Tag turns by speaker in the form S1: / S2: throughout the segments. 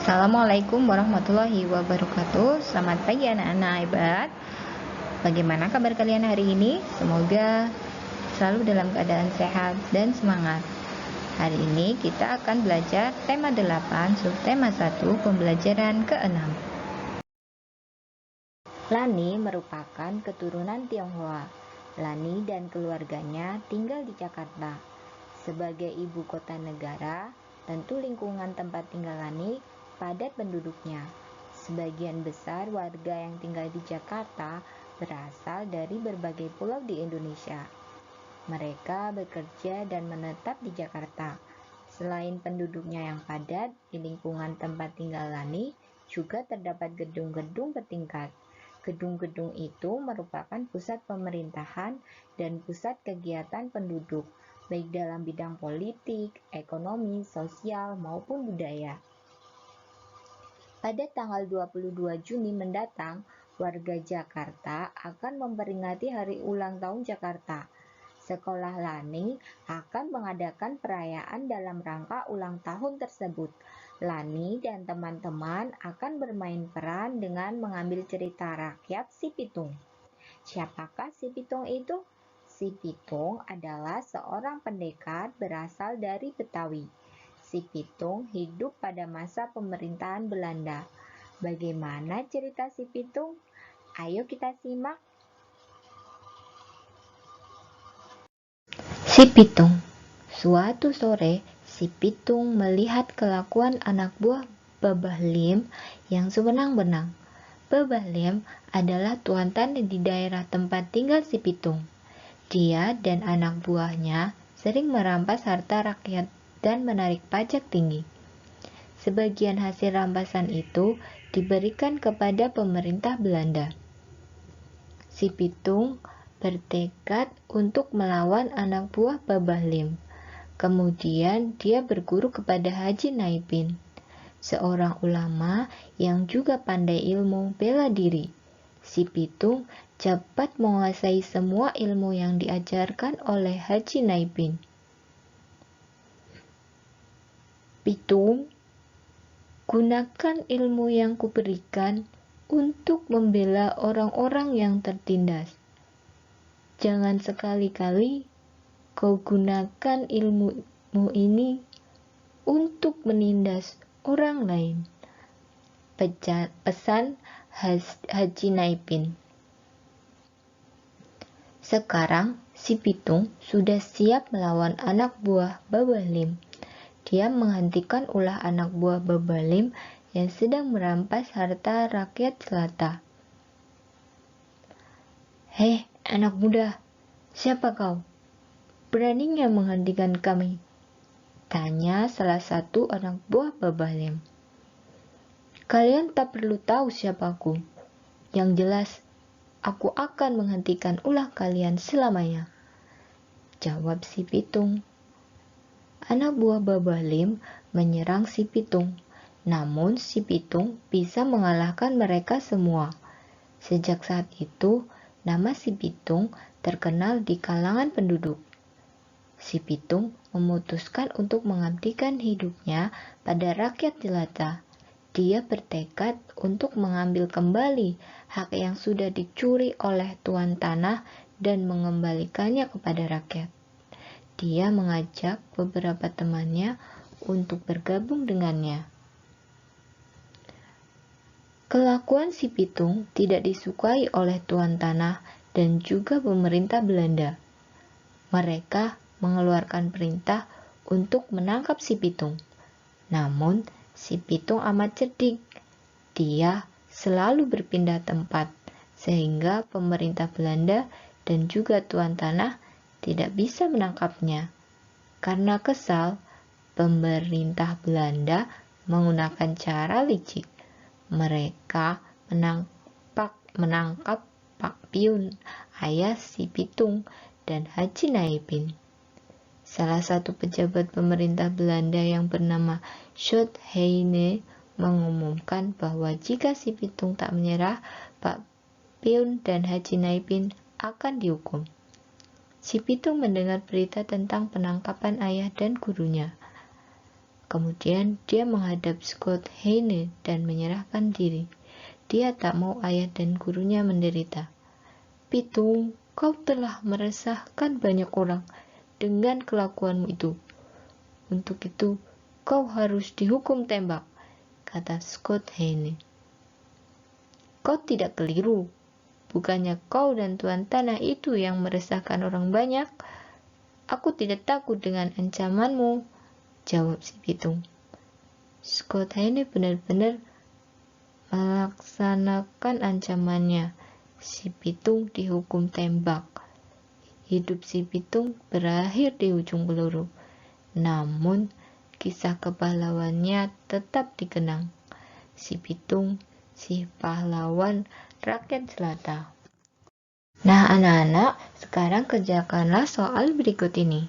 S1: Assalamualaikum warahmatullahi wabarakatuh. Selamat pagi anak-anak hebat. Bagaimana kabar kalian hari ini? Semoga selalu dalam keadaan sehat dan semangat. Hari ini kita akan belajar tema 8, subtema 1, pembelajaran ke-6. Lani merupakan keturunan Tionghoa. Lani dan keluarganya tinggal di Jakarta. Sebagai ibu kota negara, tentu lingkungan tempat tinggal Lani padat penduduknya. Sebagian besar warga yang tinggal di Jakarta berasal dari berbagai pulau di Indonesia. Mereka bekerja dan menetap di Jakarta. Selain penduduknya yang padat, di lingkungan tempat tinggal Lani juga terdapat gedung-gedung bertingkat. Gedung-gedung itu merupakan pusat pemerintahan dan pusat kegiatan penduduk, baik dalam bidang politik, ekonomi, sosial, maupun budaya. Pada tanggal 22 Juni mendatang, warga Jakarta akan memperingati Hari Ulang Tahun Jakarta. Sekolah Lani akan mengadakan perayaan dalam rangka ulang tahun tersebut. Lani dan teman-teman akan bermain peran dengan mengambil cerita rakyat Si Pitung. Siapakah Si Pitung itu? Si Pitung adalah seorang pendekar berasal dari Betawi. Si Pitung hidup pada masa pemerintahan Belanda. Bagaimana cerita Si Pitung? Ayo kita simak. Si Pitung. Suatu sore, Si Pitung melihat kelakuan anak buah Babah Lim yang sewenang-wenang. Babah Lim adalah tuan tani di daerah tempat tinggal Si Pitung. Dia dan anak buahnya sering merampas harta rakyat dan menarik pajak tinggi. Sebagian hasil rampasan itu diberikan kepada pemerintah Belanda. Si Pitung bertekad untuk melawan anak buah Babah Lim. Kemudian dia berguru kepada Haji Naipin, seorang ulama yang juga pandai ilmu bela diri. Si Pitung cepat menguasai semua ilmu yang diajarkan oleh Haji Naipin. Pitung, gunakan ilmu yang kuberikan untuk membela orang-orang yang tertindas. Jangan sekali-kali kau gunakan ilmumu ini untuk menindas orang lain. Pesan Haji Naipin. Sekarang Si Pitung sudah siap melawan anak buah Babah Lim. Dia menghentikan ulah anak buah Babah Lim yang sedang merampas harta rakyat jelata. Hei, anak muda, siapa kau? Beraninya menghentikan kami? Tanya salah satu anak buah Babah Lim. Kalian tak perlu tahu siapaku. Yang jelas, aku akan menghentikan ulah kalian selamanya, jawab Si Pitung. Anak buah Babah Lim menyerang Si Pitung, namun Si Pitung bisa mengalahkan mereka semua. Sejak saat itu, nama Si Pitung terkenal di kalangan penduduk. Si Pitung memutuskan untuk mengabdikan hidupnya pada rakyat jelata. Dia bertekad untuk mengambil kembali hak yang sudah dicuri oleh tuan tanah dan mengembalikannya kepada rakyat. Dia mengajak beberapa temannya untuk bergabung dengannya. Kelakuan Si Pitung tidak disukai oleh tuan tanah dan juga pemerintah Belanda. Mereka mengeluarkan perintah untuk menangkap Si Pitung. Namun, Si Pitung amat cerdik. Dia selalu berpindah tempat, sehingga pemerintah Belanda dan juga tuan tanah tidak bisa menangkapnya. Karena kesal, pemerintah Belanda menggunakan cara licik. Mereka menangkap Pak Piun, ayah Si Pitung, dan Haji Naipin. Salah satu pejabat pemerintah Belanda yang bernama Schut Heine mengumumkan bahwa jika Si Pitung tak menyerah, Pak Piun dan Haji Naipin akan dihukum. Si Pitung mendengar berita tentang penangkapan ayah dan gurunya. Kemudian dia menghadap Scott Heine dan menyerahkan diri. Dia tak mau ayah dan gurunya menderita. Pitung, kau telah meresahkan banyak orang dengan kelakuanmu itu. Untuk itu, kau harus dihukum tembak, kata Scott Heine. Kau tidak keliru. Bukannya kau dan Tuan Tanah itu yang meresahkan orang banyak? Aku tidak takut dengan ancamanmu, jawab si Pitung. Scott Heine benar-benar melaksanakan ancamannya. Si Pitung dihukum tembak. Hidup si Pitung berakhir di ujung peluru. Namun, kisah kepahlawannya tetap dikenang. Si Pitung, si pahlawan rakyat jelata. Nah anak-anak, sekarang kerjakanlah soal berikut ini.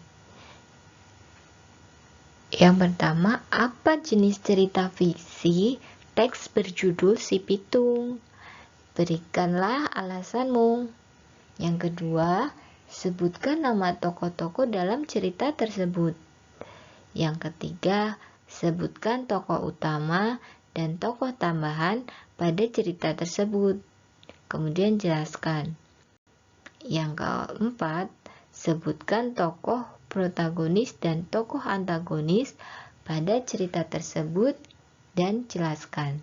S1: Yang pertama, apa jenis cerita fiksi teks berjudul Si Pitung? Berikanlah alasanmu. Yang kedua, sebutkan nama tokoh-tokoh dalam cerita tersebut. Yang ketiga, sebutkan tokoh utama dan tokoh tambahan pada cerita tersebut. Kemudian jelaskan. Yang keempat, sebutkan tokoh protagonis dan tokoh antagonis pada cerita tersebut dan jelaskan.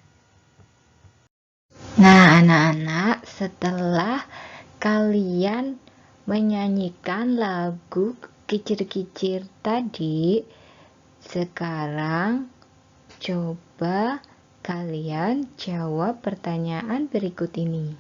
S1: Nah, anak-anak, setelah kalian menyanyikan lagu Kicir-Kicir tadi, sekarang coba kalian jawab pertanyaan berikut ini.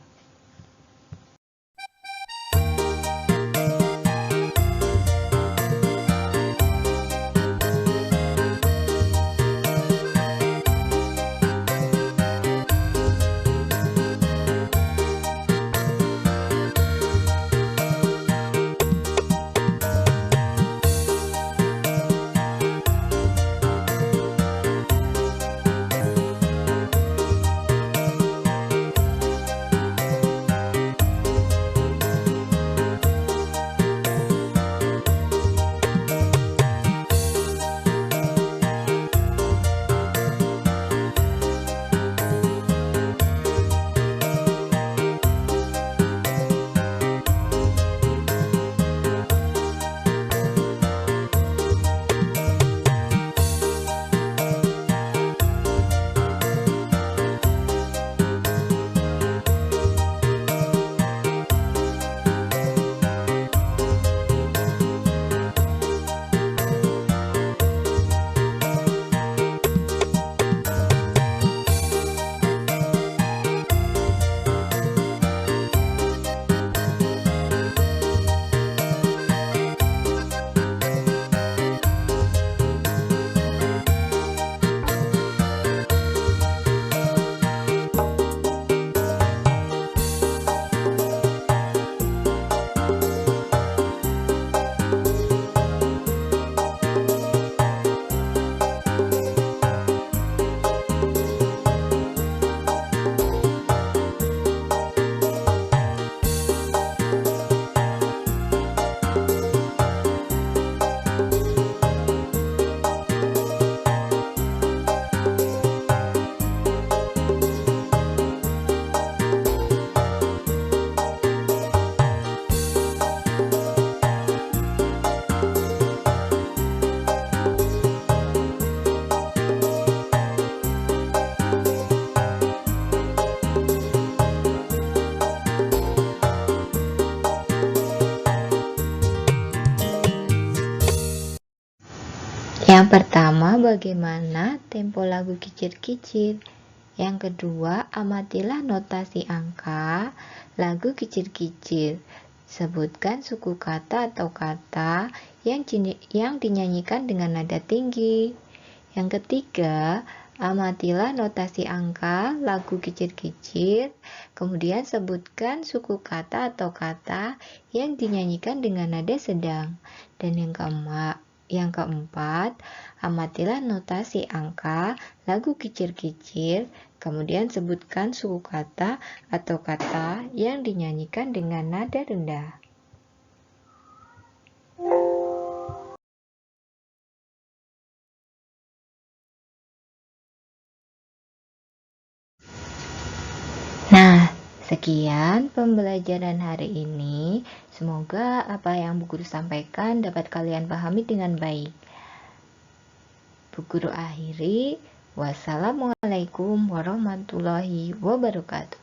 S1: Yang pertama, bagaimana tempo lagu Kicir-Kicir. Yang kedua, amatilah notasi angka lagu Kicir-Kicir. Sebutkan suku kata atau kata yang dinyanyikan dengan nada tinggi. Yang ketiga, amatilah notasi angka lagu Kicir-Kicir. Kemudian sebutkan suku kata atau kata yang dinyanyikan dengan nada sedang. Dan yang keempat, amatilah notasi angka lagu Kicir-Kicir, kemudian sebutkan suku kata atau kata yang dinyanyikan dengan nada rendah. Sekian pembelajaran hari ini. Semoga apa yang Bu Guru sampaikan dapat kalian pahami dengan baik. Bu Guru akhiri. Wassalamualaikum warahmatullahi wabarakatuh.